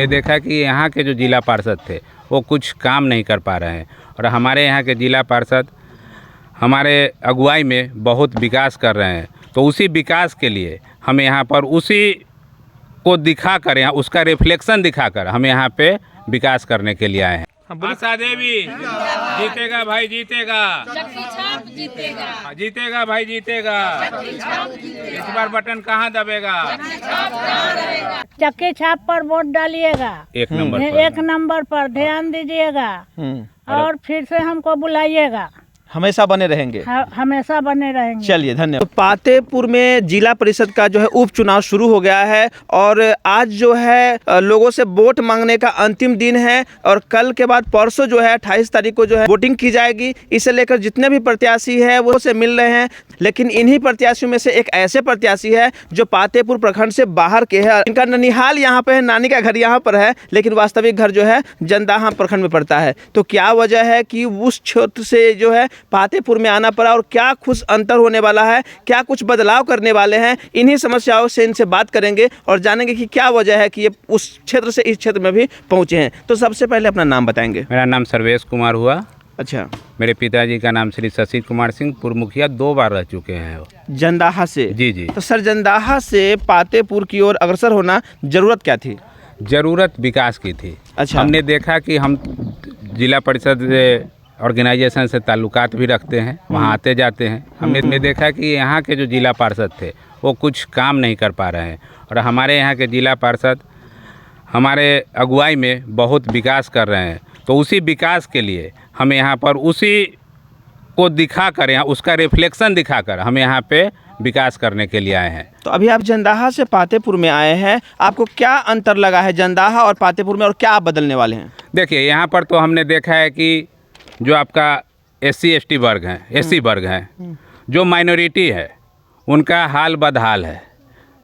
हमने देखा कि यहाँ के जो जिला पार्षद थे वो कुछ काम नहीं कर पा रहे हैं, और हमारे यहाँ के जिला पार्षद हमारे अगुवाई में बहुत विकास कर रहे हैं। तो उसी विकास के लिए हमें यहाँ पर उसी को दिखाकर, यहाँ उसका रिफ्लेक्शन दिखाकर हम यहाँ पे विकास करने के लिए आए हैं। आशा देवी जीतेगा भाई, जीतेगा जीतेगा, जीतेगा भाई, जीतेगा। इस बार बटन कहाँ दबेगा? चक्की छाप पर वोट डालिएगा, एक नंबर पर। एक नंबर पर ध्यान दीजिएगा और फिर से हमको बुलाइएगा। हमेशा बने रहेंगे। हमेशा बने रहेंगे। चलिए, धन्यवाद। तो पातेपुर में जिला परिषद का जो है उपचुनाव शुरू हो गया है और आज जो है लोगों से वोट मांगने का अंतिम दिन है और कल के बाद परसों जो है 28 तारीख को जो है वोटिंग की जाएगी। इसे लेकर जितने भी प्रत्याशी है वो से मिल रहे हैं, लेकिन इन्हीं प्रत्याशियों में से एक ऐसे प्रत्याशी है जो पातेपुर प्रखंड से बाहर के है। इनका ननिहाल यहाँ पे है, नानी का घर यहाँ पर है, लेकिन वास्तविक घर जो है जंदाहा प्रखंड में पड़ता है। तो क्या वजह है कि उस क्षेत्र से जो है पातेपुर में आना पड़ा और क्या कुछ अंतर होने वाला है, क्या कुछ बदलाव करने वाले हैं, इन्हीं समस्याओं से इनसे बात करेंगे और जानेंगे कि क्या वजह है कि ये उस क्षेत्र से इस क्षेत्र में भी पहुंचे हैं। तो सबसे पहले अपना नाम बताएंगे। मेरा नाम सर्वेश कुमार हुआ। अच्छा। मेरे पिताजी का नाम श्री शशि कुमार सिंह, पूर्व मुखिया 2 बार रह चुके हैं वो। जंदाहा से? जी जी। तो सर, जंदाहा से पातेपुर की ओर अग्रसर होना जरूरत क्या थी? जरूरत विकास की थी। अच्छा। हमने देखा कि हम जिला परिषद ऑर्गेनाइजेशन से ताल्लुकात भी रखते हैं, वहाँ आते जाते हैं। हमने देखा कि यहाँ के जो जिला पार्षद थे वो कुछ काम नहीं कर पा रहे हैं, और हमारे यहाँ के जिला पार्षद हमारे अगुवाई में बहुत विकास कर रहे हैं। तो उसी विकास के लिए हमें यहाँ पर उसी को दिखाकर, यहाँ उसका रिफ्लेक्शन दिखाकर हम यहाँ पे विकास करने के लिए आए हैं। तो अभी आप जंदाहा से पातेपुर में आए हैं, आपको क्या अंतर लगा है जंदाहा और पातेपुर में, और क्या आप बदलने वाले हैं? देखिए, यहाँ पर तो हमने देखा है कि जो आपका SC/ST वर्ग है, SC वर्ग है, जो माइनॉरिटी है, उनका हाल बदहाल है।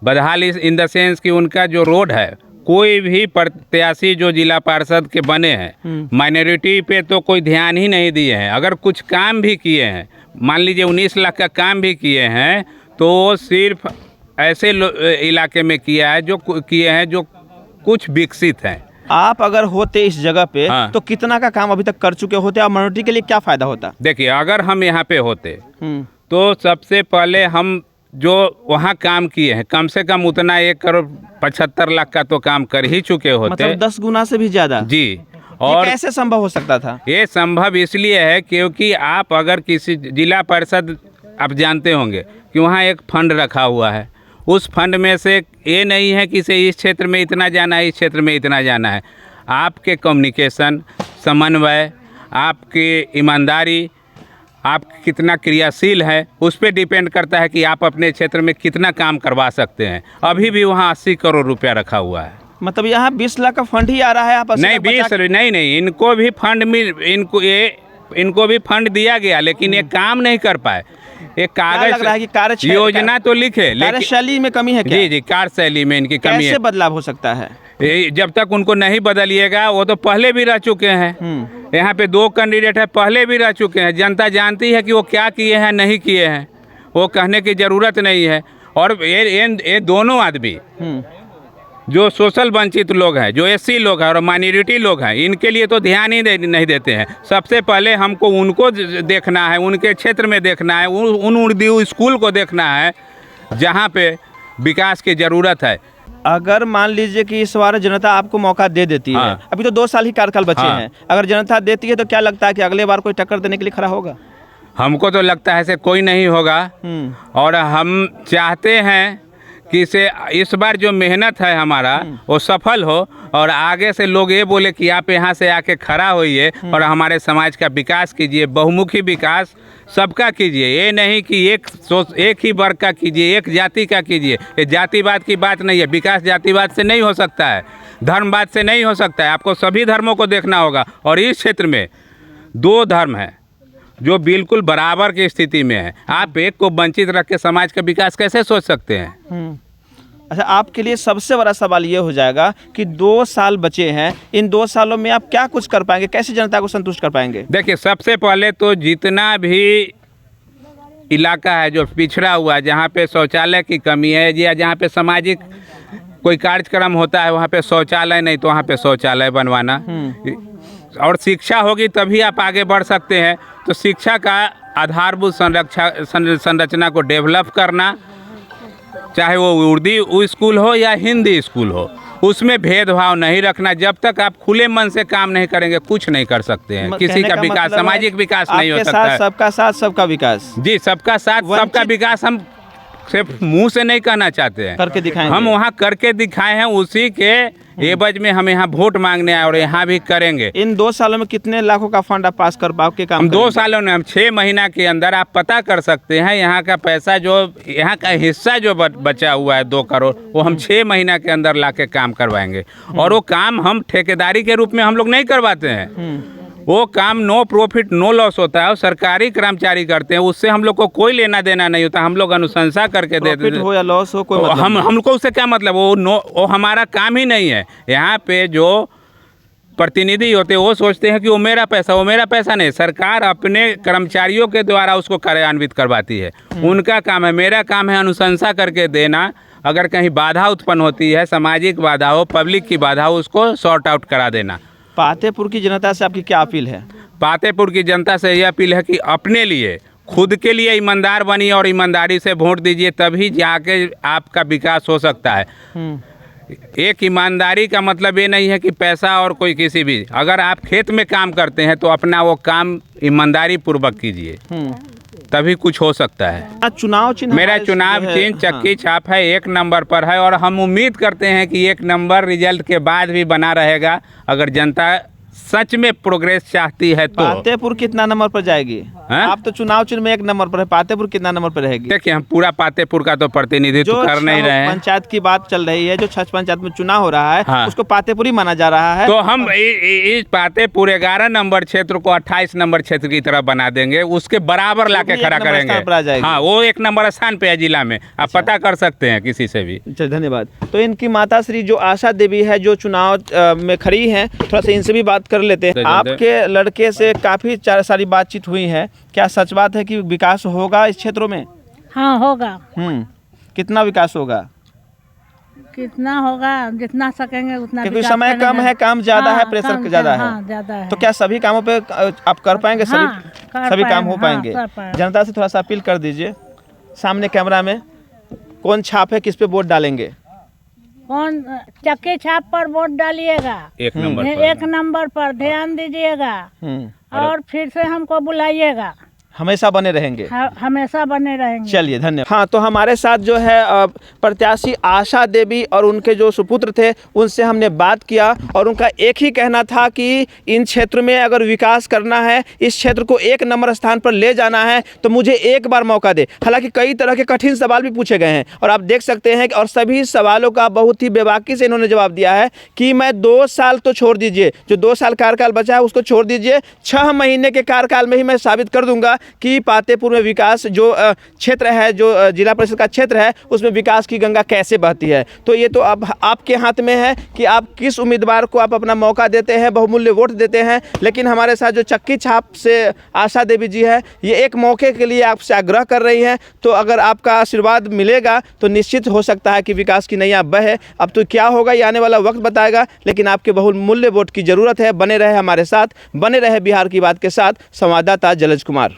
बदहाल इन द सेंस कि उनका जो रोड है, कोई भी प्रत्याशी जो जिला पार्षद के बने हैं माइनॉरिटी पे तो कोई ध्यान ही नहीं दिए हैं। अगर कुछ काम भी किए हैं, मान लीजिए 19 लाख का काम भी किए हैं, तो सिर्फ ऐसे इलाके में किया है जो किए हैं जो कुछ विकसित हैं। आप अगर होते इस जगह पे तो कितना का काम अभी तक कर चुके होते और माइनॉरिटी के लिए क्या फायदा होता? देखिए, अगर हम यहाँ पे होते तो सबसे पहले हम जो वहाँ काम किए हैं, कम से कम उतना 1,75,00,000 का तो काम कर ही चुके होते। मतलब 10 गुना से भी ज्यादा? जी। और ये कैसे संभव हो सकता था? ये संभव इसलिए है क्योंकि आप अगर किसी जिला परिषद, आप जानते होंगे कि वहाँ एक फंड रखा हुआ है। उस फंड में से ये नहीं है कि इसे इस क्षेत्र में इतना जाना है, इस क्षेत्र में इतना जाना है। आपके कम्युनिकेशन, समन्वय, आपकी ईमानदारी, आप कितना क्रियाशील है, उस पर डिपेंड करता है कि आप अपने क्षेत्र में कितना काम करवा सकते हैं। अभी भी वहाँ 80 करोड़ रुपया रखा हुआ है। मतलब यहाँ 20 लाख का फंड ही आ रहा है? आप नहीं, 20 नहीं, इनको भी फंड इनको भी फंड दिया गया, लेकिन ये काम नहीं कर पाए। एक कागज योजना तो लिखे, कार्यशैली में कमी है क्या? जी, कार्यशैली में इनकी कमी है। कैसे बदलाव हो सकता है? जब तक उनको नहीं बदलिएगा, वो तो पहले भी रह चुके हैं। यहाँ पे 2 कैंडिडेट है, पहले भी रह चुके हैं। जनता जानती है कि वो क्या किए हैं, नहीं किए हैं, वो कहने की जरूरत नहीं है। और ये दोनों आदमी जो सोशल वंचित लोग हैं, जो SC लोग हैं और माइनॉरिटी लोग हैं, इनके लिए तो ध्यान ही नहीं देते हैं। सबसे पहले हमको उनको देखना है, उनके क्षेत्र में देखना है, उन उर्दू स्कूल को देखना है जहाँ पे विकास की ज़रूरत है। अगर मान लीजिए कि इस बार जनता आपको मौका दे देती है, अभी तो 2 साल ही कार्यकाल बचे हैं, अगर जनता देती है तो क्या लगता है कि अगले बार कोई टक्कर देने के लिए खड़ा होगा? हमको तो लगता है ऐसे कोई नहीं होगा, और हम चाहते हैं कि इस बार जो मेहनत है हमारा वो सफल हो, और आगे से लोग ये बोले कि आप यहाँ से आके खड़ा होइए और हमारे समाज का विकास कीजिए, बहुमुखी विकास सबका कीजिए। ये नहीं कि एक ही वर्ग का कीजिए, एक जाति का कीजिए। ये जातिवाद की बात नहीं है। विकास जातिवाद से नहीं हो सकता है, धर्मवाद से नहीं हो सकता है। आपको सभी धर्मों को देखना होगा, और इस क्षेत्र में 2 धर्म हैं जो बिल्कुल बराबर की स्थिति में है। आप एक को वंचित रख के समाज का विकास कैसे सोच सकते हैं? अच्छा, आपके लिए सबसे बड़ा सवाल ये हो जाएगा कि 2 साल बचे हैं, इन 2 सालों में आप क्या कुछ कर पाएंगे, कैसे जनता को संतुष्ट कर पाएंगे? देखिए, सबसे पहले तो जितना भी इलाका है जो पिछड़ा हुआ है, जहाँ पे शौचालय की कमी है या जहाँ पे सामाजिक कोई कार्यक्रम होता है वहाँ पे शौचालय नहीं तो वहाँ पे शौचालय बनवाना, और शिक्षा होगी तभी आप आगे बढ़ सकते हैं। तो शिक्षा का आधारभूत संरचना को डेवलप करना, चाहे वो उर्दू स्कूल हो या हिंदी स्कूल हो, उसमें भेदभाव नहीं रखना। जब तक आप खुले मन से काम नहीं करेंगे कुछ नहीं कर सकते हैं। किसी का विकास, सामाजिक विकास नहीं हो सकता है। सबका साथ सबका विकास, जी सबका साथ सबका विकास हम सिर्फ मुंह से नहीं कहना चाहते हैं, करके दिखाएंगे। हम वहाँ करके दिखाए हैं, उसी के एवज में हम यहाँ वोट मांगने आए और यहाँ भी करेंगे। इन 2 सालों में कितने लाखों का फंड आप पास कर पाओ के काम? हम 2 सालों में, हम 6 महीना के अंदर आप पता कर सकते हैं यहाँ का पैसा, जो यहाँ का हिस्सा जो बचा हुआ है 2 करोड़, वो हम 6 महीना के अंदर ला के काम करवाएंगे। और वो काम हम ठेकेदारी के रूप में हम लोग नहीं करवाते हैं, वो काम नो प्रॉफिट नो लॉस होता है और सरकारी कर्मचारी करते हैं, उससे हम लोग को कोई लेना देना नहीं होता। हम लोग अनुशंसा करके दे देते हैं, हो या लॉस हो कोई मतलब हमको उससे क्या मतलब, वो हमारा काम ही नहीं है। यहाँ पे जो प्रतिनिधि होते हैं वो सोचते हैं कि वो मेरा पैसा नहीं, सरकार अपने कर्मचारियों के द्वारा उसको कार्यान्वित करवाती है, उनका काम है। मेरा काम है अनुशंसा करके देना, अगर कहीं बाधा उत्पन्न होती है, सामाजिक बाधा हो, पब्लिक की बाधा हो, उसको सॉर्ट आउट करा देना। पातेपुर की जनता से आपकी क्या अपील है? पातेपुर की जनता से यह अपील है कि अपने लिए, खुद के लिए ईमानदार बनिए और ईमानदारी से वोट दीजिए, तभी जाके आपका विकास हो सकता है। एक ईमानदारी का मतलब ये नहीं है कि पैसा और कोई किसी भी, अगर आप खेत में काम करते हैं तो अपना वो काम ईमानदारी पूर्वक कीजिए, तभी कुछ हो सकता है। चुनाव चिन्ह, मेरा चुनाव चिन्ह चक्की छाप है, 1 नंबर पर है, और हम उम्मीद करते हैं कि 1 नंबर रिजल्ट के बाद भी बना रहेगा, अगर जनता सच में प्रोग्रेस चाहती है तो। पातेपुर कितना नंबर पर जाएगी? आप तो चुनाव चिन्ह में 1 नंबर पर है, पातेपुर कितना नंबर पर रहेगी? देखिए, हम पूरा पातेपुर का तो प्रतिनिधित्व कर नहीं रहे हैं। पंचायत की बात चल रही है, जो 6 पंचायत में चुनाव हो रहा है, हाँ। उसको पातेपुर ही माना जा रहा है। तो हम इस पातेपुर 11 नंबर क्षेत्र को 28 नंबर क्षेत्र की तरह बना देंगे, उसके बराबर लाके खड़ा करेंगे। हाँ, वो 1 नंबर स्थान पे है जिला में, आप पता कर सकते हैं किसी से भी। धन्यवाद। तो इनकी माता श्री जो आशा देवी है, जो चुनाव में खड़ी हैं, थोड़ा सा इनसे भी बात कर लेते हैं। आपके लड़के से काफी सारी बातचीत हुई है, क्या सच बात है कि विकास होगा इस क्षेत्रों में? हाँ होगा। कितना विकास होगा? कितना होगा, जितना सकेंगे उतना। क्योंकि समय कम है, काम ज्यादा है, प्रेशर ज्यादा है। हाँ, ज्यादा है। तो क्या सभी कामों पे आप कर पाएंगे? सभी काम हो पाएंगे? जनता से थोड़ा सा अपील कर दीजिए, सामने कैमरा में। कौन छाप है, किस पे वोट डालेंगे? कौन चक्की छाप पर वोट डालिएगा, 1 नंबर पर। 1 नंबर पर ध्यान दीजिएगा, और फिर से हमको बुलाइएगा। हमेशा बने रहेंगे? हमेशा बने रहेंगे। चलिए, धन्यवाद। हाँ, तो हमारे साथ जो है प्रत्याशी आशा देवी और उनके जो सुपुत्र थे, उनसे हमने बात किया, और उनका एक ही कहना था कि इन क्षेत्र में अगर विकास करना है, इस क्षेत्र को 1 नंबर स्थान पर ले जाना है, तो मुझे एक बार मौका दे। हालांकि कई तरह के कठिन सवाल भी पूछे गए हैं, और आप देख सकते हैं, और सभी सवालों का बहुत ही बेबाकी से इन्होंने जवाब दिया है कि मैं 2 साल तो छोड़ दीजिए, जो 2 साल कार्यकाल बचा है उसको छोड़ दीजिए, 6 महीने के कार्यकाल में ही मैं साबित कर दूंगा कि पातेपुर में विकास जो क्षेत्र है, जो जिला परिषद का क्षेत्र है, उसमें विकास की गंगा कैसे बहती है। तो ये तो अब आपके हाथ में है कि आप किस उम्मीदवार को आप अपना मौका देते हैं, बहुमूल्य वोट देते हैं। लेकिन हमारे साथ जो चक्की छाप से आशा देवी जी है, ये एक मौके के लिए आपसे आग्रह कर रही हैं। तो अगर आपका आशीर्वाद मिलेगा तो निश्चित हो सकता है कि विकास की नैया बहे। अब तो क्या होगा ये आने वाला वक्त बताएगा, लेकिन आपके बहुमूल्य वोट की ज़रूरत है। बने रहे हमारे साथ, बने रहे बिहार की बात के साथ। संवाददाता जलज कुमार।